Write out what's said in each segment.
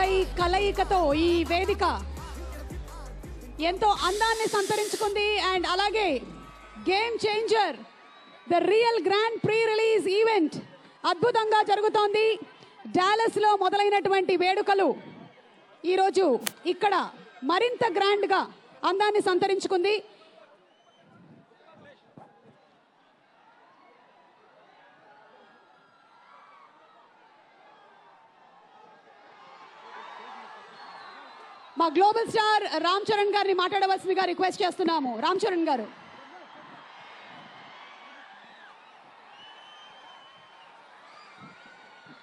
అబ్బాయి కలయికతో ఈ వేదిక ఎంతో అందాన్ని సంతరించుకుంది. అండ్ అలాగే game changer the real grand pre release event అద్భుతంగా జరుగుతోంది. డాలస్ లో మొదలైనటువంటి వేడుకలు ఈరోజు ఇక్కడ మరింత గ్రాండ్ గా అందాన్ని సంతరించుకుంది. మా గ్లోబల్ స్టార్ రామ్ చరణ్ గారిని మాట్లాడవలసిందిగా రిక్వెస్ట్ చేస్తున్నాము. రామ్ చరణ్ గారు.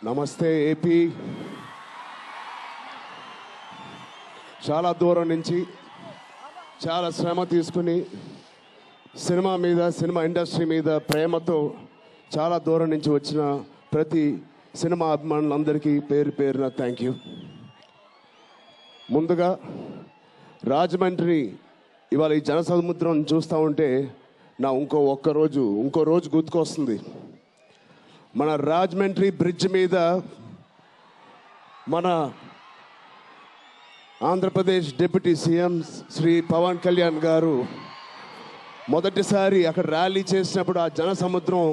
నమస్తే ఏపీ. చాలా దూరం నుంచి చాలా శ్రమ తీసుకుని సినిమా మీద, సినిమా ఇండస్ట్రీ మీద ప్రేమతో చాలా దూరం నుంచి వచ్చిన ప్రతి సినిమా అభిమానులందరికీ పేరు పేరున థ్యాంక్ యూ. ముందుగా రాజమండ్రి ఇవాళ ఈ జనసముద్రం చూస్తూ ఉంటే నా ఇంకో రోజు గుర్తుకొస్తుంది. మన రాజమండ్రి బ్రిడ్జ్ మీద మన ఆంధ్రప్రదేశ్ డిప్యూటీ సీఎం శ్రీ పవన్ కళ్యాణ్ గారు మొదటిసారి అక్కడ ర్యాలీ చేసినప్పుడు ఆ జనసముద్రం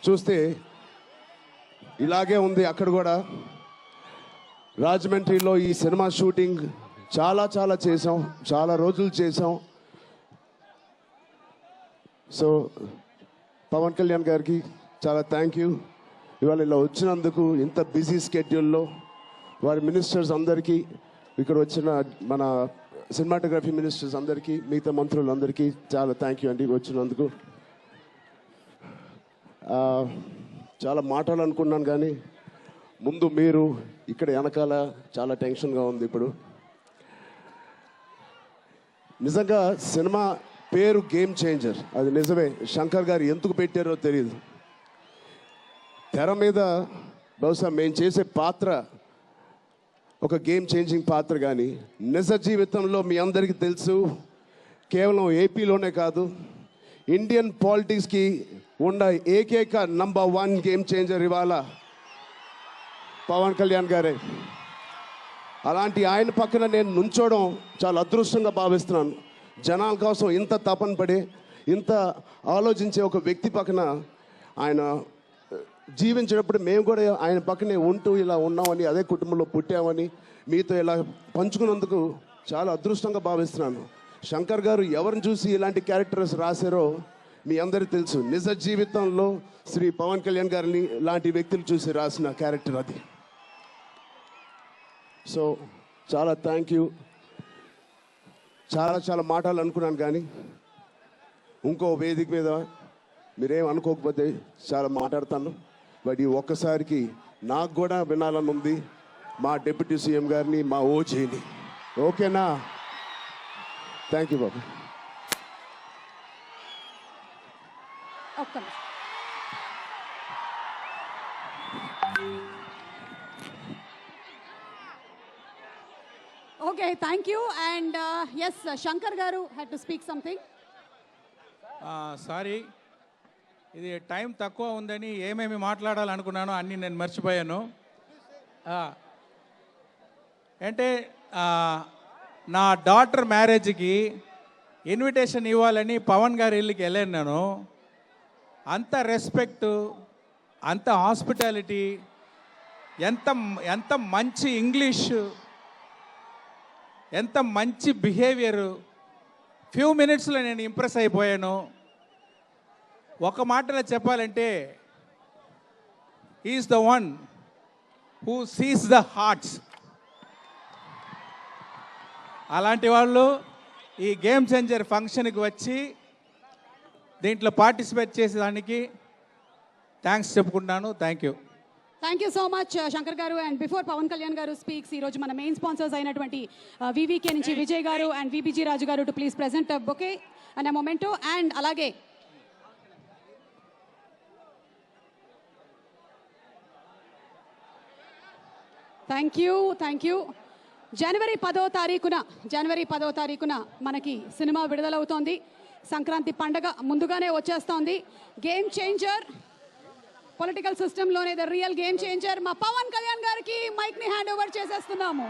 చూస్తే ఇలాగే ఉంది. అక్కడ కూడా రాజమండ్రిలో ఈ సినిమా షూటింగ్ చాలా చేసాం, చాలా రోజులు చేసాం. సో పవన్ కళ్యాణ్ గారికి చాలా థ్యాంక్ యూ. ఇవాళ ఇలా వచ్చినందుకు, ఇంత బిజీ స్కెడ్యూల్లో వారి మినిస్టర్స్ అందరికీ, ఇక్కడ వచ్చిన మన సినిమాటోగ్రఫీ మినిస్టర్స్ అందరికీ, మిగతా మంత్రులందరికీ చాలా థ్యాంక్ యూ అండి వచ్చినందుకు. చాలా మాట్లాడాలనుకున్నాను కానీ ముందు మీరు ఇక్కడ వెనకాల చాలా టెన్షన్గా ఉంది. ఇప్పుడు నిజంగా సినిమా పేరు గేమ్ చేంజర్, అది నిజమే. శంకర్ గారు ఎందుకు పెట్టారో తెలియదు. తెర మీద బహుశా మేము చేసే పాత్ర ఒక గేమ్ చేంజింగ్ పాత్ర, కానీ నిజ జీవితంలో మీ అందరికీ తెలుసు, కేవలం ఏపీలోనే కాదు ఇండియన్ పాలిటిక్స్కి ఉన్న ఏకైక నంబర్ 1 గేమ్ చేంజర్ ఇవాళ పవన్ కళ్యాణ్ గారే. అలాంటి ఆయన పక్కన నేను నుంచోవడం చాలా అదృష్టంగా భావిస్తున్నాను. జనాల కోసం ఇంత తపన పడే, ఇంత ఆలోచించే ఒక వ్యక్తి పక్కన ఆయన జీవించేటప్పుడు మేము కూడా ఆయన పక్కనే ఉంటూ ఇలా ఉన్నామని, అదే కుటుంబంలో పుట్టామని మీతో ఇలా పంచుకున్నందుకు చాలా అదృష్టంగా భావిస్తున్నాను. శంకర్ గారు ఎవరిని చూసి ఇలాంటి క్యారెక్టర్స్ రాశారో మీ అందరికీ తెలుసు. నిజ జీవితంలో శ్రీ పవన్ కళ్యాణ్ గారిని లాంటి వ్యక్తులు చూసి రాసిన క్యారెక్టర్ అది. సో చాలా థ్యాంక్ యూ. చాలా మాటలు అనుకున్నాను కానీ ఇంకో వేదిక మీద మీరేం అనుకోకపోతే చాలా మాట్లాడతాను. బట్ ఈ ఒక్కసారికి నాకు కూడా వినాలని ఉంది మా డిప్యూటీ సీఎం గారిని, మా ఓజీని. ఓకేనా? Thank you Babu. Okay, thank you. And yes, Shankar garu had to speak something. Sorry, ఇది టైం తక్కువ ఉందని ఏమేమి మాట్లాడాలనుకున్నానో అన్నీ నేను మర్చిపోయాను. అంటే నా డాటర్ మ్యారేజ్కి ఇన్విటేషన్ ఇవ్వాలని పవన్ గారి ఇల్లుకి వెళ్ళాను నేను. అంత రెస్పెక్టు, అంత హాస్పిటాలిటీ, ఎంత మంచి ఇంగ్లీషు, ఎంత మంచి బిహేవియరు. ఫ్యూ మినిట్స్లో నేను ఇంప్రెస్ అయిపోయాను. ఒక మాటలో చెప్పాలంటే is the one who sees the hearts. అలాంటి వాళ్ళు ఈ గేమ్ చేంజర్ ఫంక్షన్కి వచ్చి దీంట్లో పార్టిసిపేట్ చేసేదానికి థ్యాంక్స్ చెప్పుకుంటున్నాను. Thank you. Thank you so much, Shankar garu. And before Pawan Kalyan garu speaks, ee roju mana main sponsors ayinatvanti VVK nunchi Vijay garu and VBG Raju garu to please present a bouquet and a memento. And alage thank you. January 10వ తారీఖున మనకి cinema విడుదలవుతోంది. Sankranti పండగ ముందుగానే వచ్చేస్తోంది. Game changer, political సిస్టంలోనే the real game changer మా పవన్ కళ్యాణ్ గారికి mic ని హ్యాండ్ ఓవర్ చేసేస్తున్నాము.